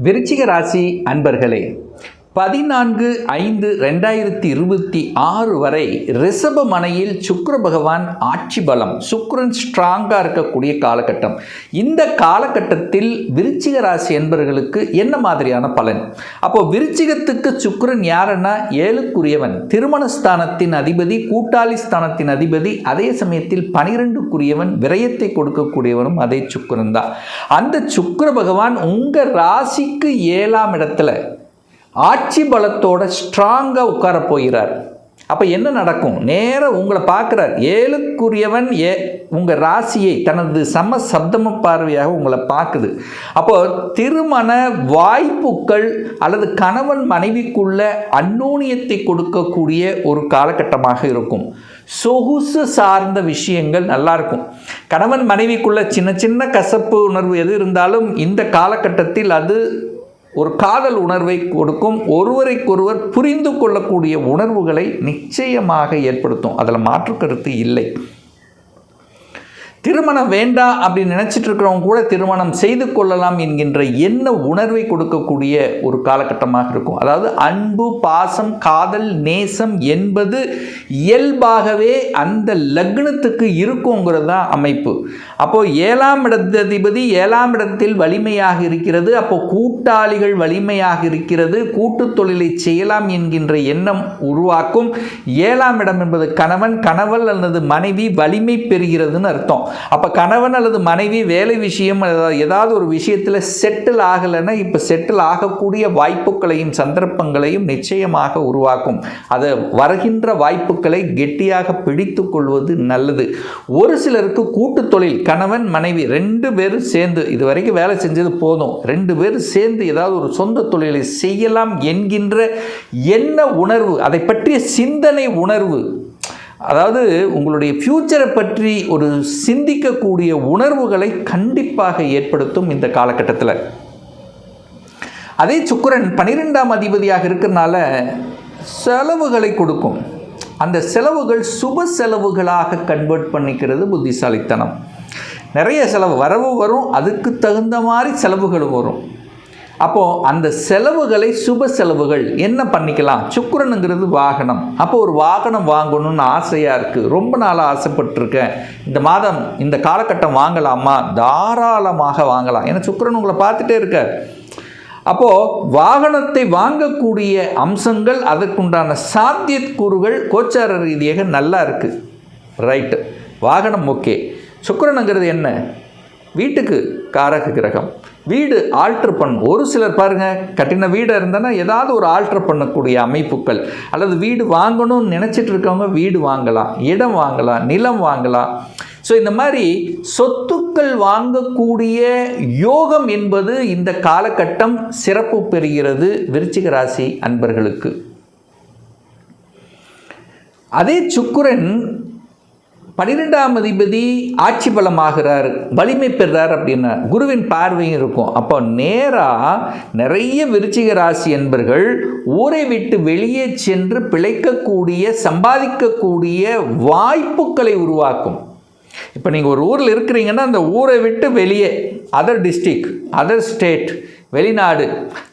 விருச்சிக ராசி அன்பர்களே, 14/5/2026 வரை ரிஷப மனையில் சுக்கிர பகவான் ஆட்சி பலம், சுக்கிரன் ஸ்ட்ராங்காக இருக்கக்கூடிய காலகட்டம். இந்த காலகட்டத்தில் விருச்சிக ராசி என்பவர்களுக்கு என்ன மாதிரியான பலன்? அப்போ விருச்சிகத்துக்கு சுக்கிரன் யாருன்னா 7க்குரியவன், திருமணஸ்தானத்தின் அதிபதி, கூட்டாளி ஸ்தானத்தின் அதிபதி, அதே சமயத்தில் 12க்குரியவன், விரயத்தை கொடுக்கக்கூடியவனும் அதே சுக்கிரன் தான். அந்த சுக்கிர பகவான் உங்கள் ராசிக்கு 7ஆம் இடத்துல ஆட்சி பலத்தோட ஸ்ட்ராங்காக உட்கார போகிறார். அப்போ என்ன நடக்கும்? நேராக உங்களை பார்க்குறார். 7க்குரியவன் உங்கள் ராசியை தனது சப்தம பார்வையாக உங்களை பார்க்குது. அப்போது திருமண வாய்ப்புகள் அல்லது கணவன் மனைவிக்குள்ள அந்யோன்யத்தை கொடுக்கக்கூடிய ஒரு காலகட்டமாக இருக்கும். சொகுசு சார்ந்த விஷயங்கள் நல்லாயிருக்கும். கணவன் மனைவிக்குள்ள சின்ன சின்ன கசப்பு உணர்வு எது இருந்தாலும் இந்த காலகட்டத்தில் அது ஒரு காதல் உணர்வை கொடுக்கும். ஒருவரைக்கொருவர் புரிந்து கொள்ளக்கூடிய உணர்வுகளை நிச்சயமாக ஏற்படுத்தும். அதில் மாற்று கருத்து இல்லை. திருமணம் வேண்டாம் அப்படின்னு நினச்சிட்டு இருக்கிறவங்க கூட திருமணம் செய்து கொள்ளலாம் என்கின்ற எண்ண உணர்வை கொடுக்கக்கூடிய ஒரு காலகட்டமாக இருக்கும். அதாவது அன்பு, பாசம், காதல், நேசம் என்பது இயல்பாகவே அந்த லக்னத்துக்கு இருக்குங்கிறது தான் அமைப்பு. அப்போது 7ஆம் இடத்ததிபதி 7ஆம் இடத்தில் வலிமையாக இருக்கிறது. அப்போ கூட்டாளிகள் வலிமையாக இருக்கிறது. கூட்டு தொழிலை செய்யலாம் என்கின்ற எண்ணம் உருவாக்கும். 7ஆம் இடம் என்பது கணவன், கணவன் அல்லது மனைவி வலிமை பெறுகிறதுன்னு அர்த்தம். அப்போ கணவன் அல்லது மனைவி வேலை விஷயம் ஏதாவது ஒரு விஷயத்தில் செட்டில் ஆகலைன்னா இப்போ செட்டில் ஆகக்கூடிய வாய்ப்புகளையும் சந்தர்ப்பங்களையும் நிச்சயமாக உருவாக்கும். அதை வருகின்ற வாய்ப்புகளை கெட்டியாக பிடித்து கொள்வது நல்லது. ஒரு சிலருக்கு கூட்டு தொழில், கணவன் மனைவி 2 பேரும் சேர்ந்து இதுவரைக்கும் வேலை செஞ்சது போதும், 2 பேரும் சேர்ந்து ஏதாவது ஒரு சொந்த தொழிலை செய்யலாம் என்கின்ற எண்ண உணர்வு, அதை பற்றிய சிந்தனை உணர்வு, அதாவது உங்களுடைய ஃப்யூச்சரை பற்றி ஒரு சிந்திக்கக்கூடிய உணர்வுகளை கண்டிப்பாக ஏற்படுத்தும் இந்த காலகட்டத்தில். அதே சுக்கிரன் 12ஆம் அதிபதியாக இருக்கிறனால செலவுகளை கொடுக்கும். அந்த செலவுகள் சுப செலவுகளாக கன்வெர்ட் பண்ணிக்கிறது புத்திசாலித்தனம். நிறைய செலவு வரவு வரும், அதுக்கு தகுந்த மாதிரி செலவுகளும் வரும். அப்போது அந்த செலவுகளை சுப செலவுகள் என்ன பண்ணிக்கலாம்? சுக்கிரனுங்கிறது வாகனம். அப்போது ஒரு வாகனம் வாங்கணும்னு ஆசையாக இருக்குது, ரொம்ப நாளாக ஆசைப்பட்டிருக்கேன், இந்த மாதம் இந்த காலகட்டம் வாங்கலாமா? தாராளமாக வாங்கலாம். ஏன்னா சுக்கிரன் உங்களை பார்த்துட்டே இருக்க. அப்போது வாகனத்தை வாங்கக்கூடிய அம்சங்கள், அதற்குண்டான சாத்தியக்கூறுகள் கோச்சார ரீதியாக நல்லா இருக்குது. ரைட்டு, வாகனம் ஓகே. சுக்கிரனுங்கிறது என்ன? வீட்டுக்கு காரக கிரகம். வீடு ஆல்ட்ரு பண்ணும். ஒரு சிலர் பாருங்கள், கட்டின வீடாக இருந்தனா ஏதாவது ஒரு ஆல்ட்ரு பண்ணக்கூடிய அமைப்புகள், அல்லது வீடு வாங்கணும்னு நினச்சிட்டு இருக்கவங்க வீடு வாங்கலாம், இடம் வாங்கலாம், நிலம் வாங்கலாம். ஸோ இந்த மாதிரி சொத்துக்கள் வாங்கக்கூடிய யோகம் என்பது இந்த காலகட்டம் சிறப்பு பெறுகிறது விருச்சிக ராசி அன்பர்களுக்கு. அதே சுக்கிரன் 12ஆம் அதிபதி ஆட்சி பலமாகிறார், வலிமை பெறுறார் அப்படின்னா குருவின் பார்வையும் இருக்கும். அப்போ நேராக நிறைய விருச்சிக ராசி என்பர்கள் ஊரை விட்டு வெளியே சென்று பிழைக்கக்கூடிய, சம்பாதிக்கக்கூடிய வாய்ப்புகளை உருவாக்கும். இப்போ நீங்கள் ஒரு ஊரில் இருக்கிறீங்கன்னா அந்த ஊரை விட்டு வெளியே, அதர் டிஸ்ட்ரிக்ட், அதர் ஸ்டேட், வெளிநாடு,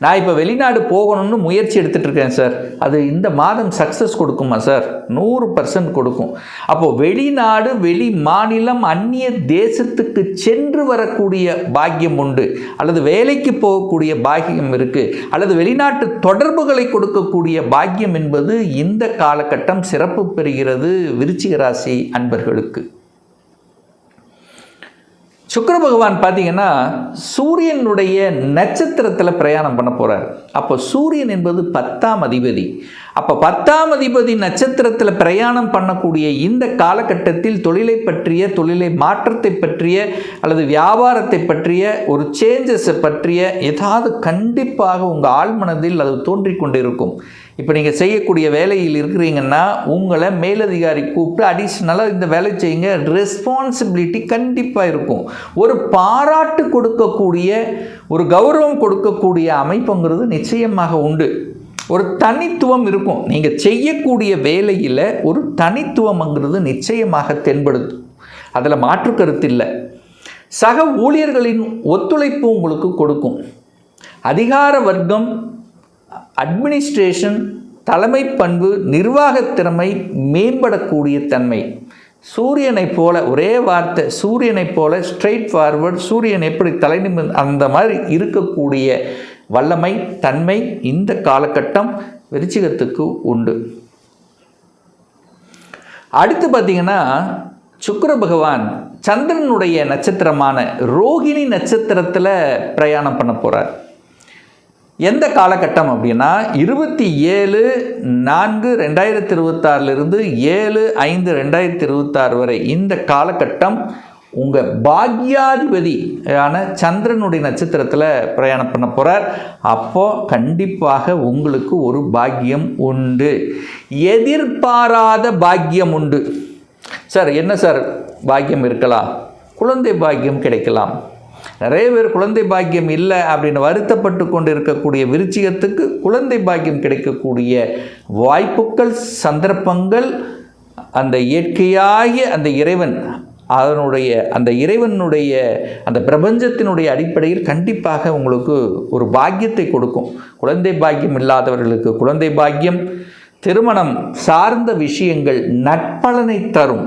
நான் இப்போ வெளிநாடு போகணும்னு முயற்சி எடுத்துகிட்டு இருக்கேன் சார், அது இந்த மாதம் சக்ஸஸ் கொடுக்குமா சார்? 100% கொடுக்கும். அப்போது வெளிநாடு, வெளி மாநிலம், அந்நிய தேசத்துக்கு சென்று வரக்கூடிய பாக்கியம் உண்டு, அல்லது வேலைக்கு போகக்கூடிய பாக்கியம் இருக்குது, அல்லது வெளிநாட்டு தொடர்புகளை கொடுக்கக்கூடிய பாக்கியம் என்பது இந்த காலகட்டம் சிறப்பு பெறுகிறது விருச்சிக ராசி அன்பர்களுக்கு. சுக்கிர பகவான் பார்த்தீங்கன்னா சூரியனுடைய நட்சத்திரத்தில் பிரயாணம் பண்ண போகிறார். அப்போ சூரியன் என்பது 10ஆம் அதிபதி. அப்போ 10ஆம் அதிபதி நட்சத்திரத்தில் பிரயாணம் பண்ணக்கூடிய இந்த காலகட்டத்தில் தொழிலை பற்றிய, தொழிலை மாற்றத்தை பற்றிய, அல்லது வியாபாரத்தை பற்றிய, ஒரு சேஞ்சஸை பற்றிய ஏதாவது கண்டிப்பாக உங்கள் ஆழ்மனதில் அது தோன்றிக்கொண்டு இருக்கும். இப்போ நீங்கள் செய்யக்கூடிய வேலையில் இருக்கிறீங்கன்னா உங்களை மேலதிகாரி கூப்பிட்டு அடிஷ்னலாக இந்த வேலை செய்யுங்க, ரெஸ்பான்சிபிலிட்டி கண்டிப்பாக இருக்கும். ஒரு பாராட்டு கொடுக்கக்கூடிய, ஒரு கௌரவம் கொடுக்கக்கூடிய அமைப்புங்கிறது நிச்சயமாக உண்டு. ஒரு தனித்துவம் இருக்கும். நீங்கள் செய்யக்கூடிய வேலையில் ஒரு தனித்துவம்ங்கிறது நிச்சயமாக தென்படுத்தும். அதில் மாற்று கருத்து இல்லை. சக ஊழியர்களின் ஒத்துழைப்பு உங்களுக்கு கொடுக்கும். அதிகார வர்க்கம், அட்மினிஸ்ட்ரேஷன், தலைமை பண்பு, நிர்வாகத் திறமை மேம்படக்கூடிய தன்மை. சூரியனை போல, ஒரே வார்த்தை, சூரியனை போல ஸ்ட்ரெயிட் ஃபார்வர்ட், சூரியன் எப்படி அந்த மாதிரி இருக்கக்கூடிய வல்லமை, தன்மை இந்த காலகட்டம் விருச்சிகத்துக்கு உண்டு. அடுத்து பார்த்திங்கன்னா சுக்கிர பகவான் சந்திரனுடைய நட்சத்திரமான ரோகிணி நட்சத்திரத்தில் பிரயாணம் பண்ண போகிறார். எந்த காலகட்டம் அப்படின்னா 27/4/2026 7/5/2026 வரை இந்த காலகட்டம் உங்கள் பாக்யாதிபதியான சந்திரனுடைய நட்சத்திரத்தில் பிரயாணம் பண்ண போகிறார். அப்போது கண்டிப்பாக உங்களுக்கு ஒரு பாக்கியம் உண்டு, எதிர்பாராத பாக்கியம் உண்டு. சார் என்ன சார் பாக்கியம் இருக்கலாம்? குழந்தை பாக்கியம் கிடைக்கலாம். நிறைய பேர் குழந்தை பாக்கியம் இல்லை அப்படின்னு வருத்தப்பட்டு கொண்டு இருக்கக்கூடிய விருச்சிகத்துக்கு குழந்தை பாக்கியம் கிடைக்கக்கூடிய வாய்ப்புகள், சந்தர்ப்பங்கள் அந்த இயற்கையாகிய அந்த இறைவன் அந்த இறைவனுடைய அந்த பிரபஞ்சத்தினுடைய அடிப்படையில் கண்டிப்பாக உங்களுக்கு ஒரு பாக்கியத்தை கொடுக்கும். குழந்தை பாக்கியம் இல்லாதவர்களுக்கு குழந்தை பாக்கியம், திருமணம் சார்ந்த விஷயங்கள் நற்பலனை தரும்.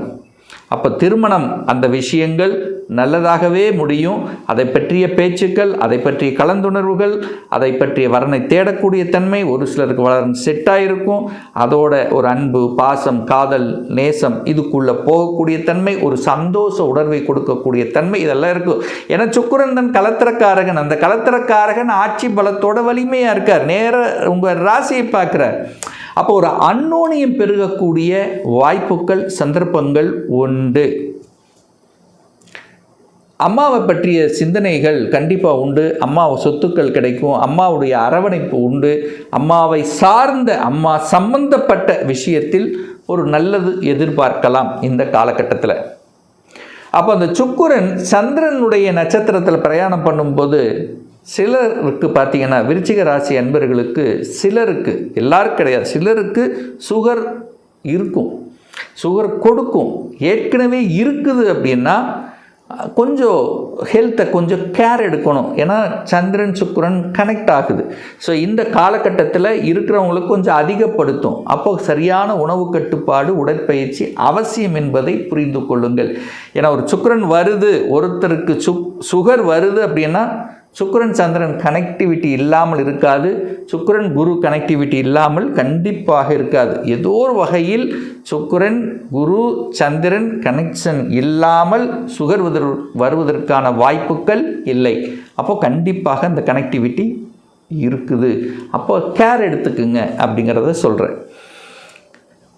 அப்போ திருமணம் அந்த விஷயங்கள் நல்லதாகவே முடியும். அதை பற்றிய பேச்சுக்கள், அதை பற்றிய கலந்துணர்வுகள், அதை பற்றிய வரனை தேடக்கூடிய தன்மை, ஒரு சிலருக்கு வரன் செட்டாக இருக்கும். அதோட ஒரு அன்பு, பாசம், காதல், நேசம் இதுக்குள்ளே போகக்கூடிய தன்மை, ஒரு சந்தோஷ உணர்வை கொடுக்கக்கூடிய தன்மை இதெல்லாம் இருக்கும். ஏன்னா சுக்கிரன் தன் கலத்திரக்காரகன், அந்த கலத்திரக்காரகன் ஆட்சி பலத்தோட வலிமையாக இருக்கார், நேர உங்கள் ராசியை பார்க்குறார். அப்போ ஒரு அந்யோன்யம் பெருகக்கூடிய வாய்ப்புகள், சந்தர்ப்பங்கள் உண்டு. அம்மாவை பற்றிய சிந்தனைகள் கண்டிப்பாக உண்டு. அம்மாவை சொத்துக்கள் கிடைக்கும், அம்மாவுடைய அரவணைப்பு உண்டு. அம்மாவை சார்ந்த, அம்மா சம்பந்தப்பட்ட விஷயத்தில் ஒரு நல்லது எதிர்பார்க்கலாம் இந்த காலகட்டத்தில். அப்போ அந்த சுக்கிரன் சந்திரனுடைய நட்சத்திரத்தில் பிரயாணம் பண்ணும்போது சிலருக்கு பார்த்தீங்கன்னா விருச்சிக ராசி அன்பர்களுக்கு, சிலருக்கு, எல்லாருக்கும் கிடையாது, சிலருக்கு சுகர் இருக்கும், சுகர் கொடுக்கும். ஏற்கனவே இருக்குது அப்படின்னா கொஞ்சம் ஹெல்த்தை கொஞ்சம் கேர் எடுக்கணும். ஏன்னா சந்திரன் சுக்கிரன் கனெக்ட் ஆகுது. ஸோ இந்த காலகட்டத்தில் இருக்கிறவங்களுக்கு கொஞ்சம் அதிகப்படுத்தும். அப்போ சரியான உணவு கட்டுப்பாடு, உடற்பயிற்சி அவசியம் என்பதை புரிந்து கொள்ளுங்கள். ஏன்னா ஒரு சுக்கிரன் வருது, ஒருத்தருக்கு சுகர் வருது அப்படின்னா சுக்கிரன் சந்திரன் கனெக்டிவிட்டி இல்லாமல் இருக்காது, சுக்கிரன் குரு கனெக்டிவிட்டி இல்லாமல் கண்டிப்பாக இருக்காது. ஏதோ ஒரு வகையில் சுக்கிரன் குரு சந்திரன் கனெக்ஷன் இல்லாமல் சுகர் வருவதற்கான வாய்ப்புகள் இல்லை. அப்போது கண்டிப்பாக அந்த கனெக்டிவிட்டி இருக்குது. அப்போ கேர் எடுத்துக்குங்க அப்படிங்கிறத சொல்கிறேன்.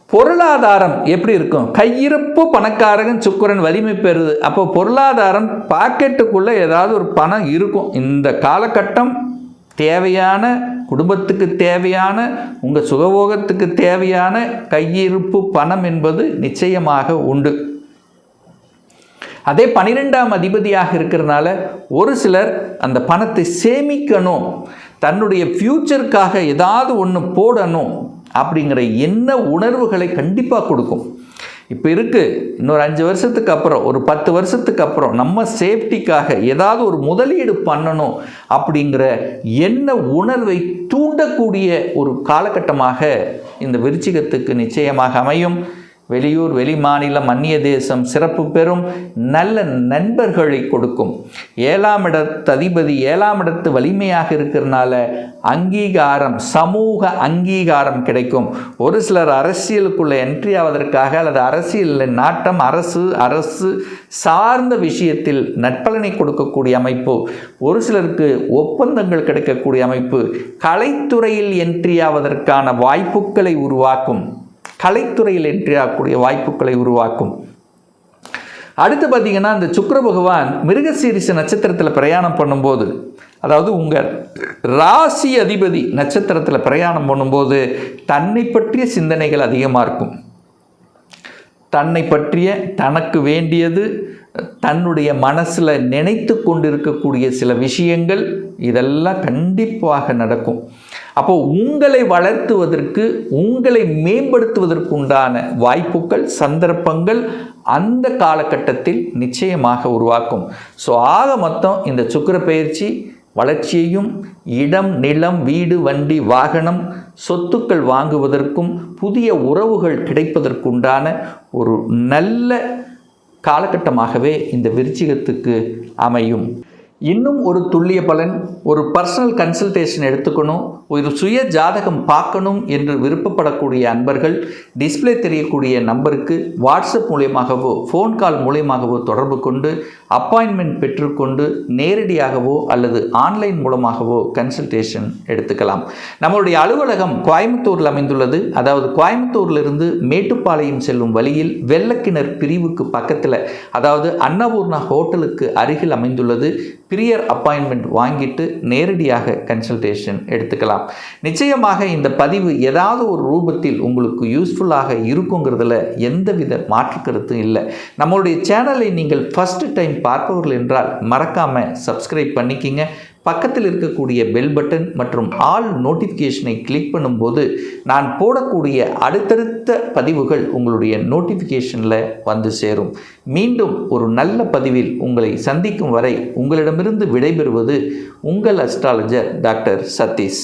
பொருளாதாரம் எப்படி இருக்கும்? கையிருப்பு பணக்காரகன் சுக்கிரன் வலிமை பெறுது. அப்போ பொருளாதாரம் பாக்கெட்டுக்குள்ளே ஏதாவது ஒரு பணம் இருக்கும். இந்த காலகட்டம் தேவையான, குடும்பத்துக்கு தேவையான, உங்கள் சுகபோகத்துக்கு தேவையான கையிருப்பு பணம் என்பது நிச்சயமாக உண்டு. அதே 12ஆம் அதிபதியாக இருக்கிறதுனால ஒரு சிலர் அந்த பணத்தை சேமிக்கணும், தன்னுடைய ஃப்யூச்சருக்காக ஏதாவது ஒன்று போடணும் அப்படிங்கிற என்ன உணர்வுகளை கண்டிப்பாக கொடுக்கும். இப்போ இருக்குது, இன்னொரு 5 வருஷத்துக்கு அப்புறம், ஒரு 10 வருஷத்துக்கு அப்புறம் நம்ம சேஃப்டிக்காக ஏதாவது ஒரு முதலீடு பண்ணணும் அப்படிங்கிற என்ன உணர்வை தூண்டக்கூடிய ஒரு காலகட்டமாக இந்த விருச்சிகத்துக்கு நிச்சயமாக அமையும். வெளியூர், வெளி மாநிலம், அந்நிய தேசம் சிறப்பு பெறும், நல்ல நண்பர்களை கொடுக்கும். 7ஆம் இடத்து அதிபதி 7ஆம் இடத்து வலிமையாக இருக்கிறதுனால அங்கீகாரம், சமூக அங்கீகாரம் கிடைக்கும். ஒரு சிலர் அரசியலுக்குள்ளே என்ட்ரி ஆவதற்காக அல்லது அரசியலில் நாட்டம், அரசு சார்ந்த விஷயத்தில் நற்பலனை கொடுக்கக்கூடிய அமைப்பு, ஒரு சிலருக்கு ஒப்பந்தங்கள் கிடைக்கக்கூடிய அமைப்பு, கலைத்துறையில் என்ட்ரி ஆவதற்கான வாய்ப்புகளை உருவாக்கும், கலைத்துறையில் என்ட்ரி ஆகக்கூடிய வாய்ப்புகளை உருவாக்கும். அடுத்து பார்த்திங்கன்னா இந்த சுக்கிர பகவான் மிருகசீரிஷ நட்சத்திரத்தில் பிரயாணம் பண்ணும்போது, அதாவது உங்கள் ராசி அதிபதி நட்சத்திரத்தில் பிரயாணம் பண்ணும்போது தன்னை பற்றிய சிந்தனைகள் அதிகமாக இருக்கும். தன்னை பற்றிய, தனக்கு வேண்டியது, தன்னுடைய மனசில் நினைத்து கொண்டிருக்கக்கூடிய சில விஷயங்கள் இதெல்லாம் கண்டிப்பாக நடக்கும். அப்போ உங்களை வளர்த்துவதற்கு, உங்களை மேம்படுத்துவதற்கு உண்டான வாய்ப்புகள், சந்தர்ப்பங்கள் அந்த காலகட்டத்தில் நிச்சயமாக உருவாக்கும். ஸோ ஆக மொத்தம் இந்த சுக்கிர பயிற்சி வளர்ச்சியையும் இடம், நிலம், வீடு, வண்டி, வாகனம், சொத்துக்கள் வாங்குவதற்கும் புதிய உறவுகள் கிடைப்பதற்குண்டான ஒரு நல்ல காலகட்டமாகவே இந்த விருச்சிகத்துக்கு அமையும். இன்னும் ஒரு துல்லிய பலன், ஒரு பர்சனல் கன்சல்டேஷன் எடுத்துக்கணும், ஒரு சுய ஜாதகம் பார்க்கணும் என்று விருப்பப்படக்கூடிய அன்பர்கள் டிஸ்பிளே தெரியக்கூடிய நம்பருக்கு வாட்ஸ்அப் மூலியமாகவோ ஃபோன் கால் மூலியமாகவோ தொடர்பு கொண்டு அப்பாயின்மெண்ட் பெற்றுக்கொண்டு நேரடியாகவோ அல்லது ஆன்லைன் மூலமாகவோ கன்சல்டேஷன் எடுத்துக்கலாம். நம்மளுடைய அலுவலகம் கோயம்புத்தூரில் அமைந்துள்ளது. அதாவது கோயம்புத்தூரிலிருந்து மேட்டுப்பாளையம் செல்லும் வழியில் வெள்ளக்கிணர் பிரிவுக்கு பக்கத்தில், அதாவது அன்னபூர்ணா ஹோட்டலுக்கு அருகில் அமைந்துள்ளது. பிரியர் அப்பாயின்மெண்ட் வாங்கிட்டு நேரடியாக கன்சல்டேஷன் எடுத்துக்கலாம். நிச்சயமாக இந்த பதிவு ஏதாவது ஒரு ரூபத்தில் உங்களுக்கு யூஸ்ஃபுல்லாக இருக்குங்கிறதுல எந்தவித மாற்று கருத்தும் இல்லை. நம்மளுடைய சேனலை நீங்கள் ஃபர்ஸ்ட் டைம் பார்ப்பவர்கள் என்றால் மறக்காமல் சப்ஸ்கிரைப் பண்ணிக்கிங்க. பக்கத்தில் இருக்கக்கூடிய பெல் பட்டன் மற்றும் ஆல் நோட்டிஃபிகேஷனை கிளிக் பண்ணும்போது நான் போடக்கூடிய அடுத்தடுத்த பதிவுகள் உங்களுடைய நோட்டிஃபிகேஷனில் வந்து சேரும். மீண்டும் ஒரு நல்ல பதிவில் உங்களை சந்திக்கும் வரை உங்களிடமிருந்து விடைபெறுவது உங்கள் அஸ்ட்ராலஜர் டாக்டர் சதீஷ்.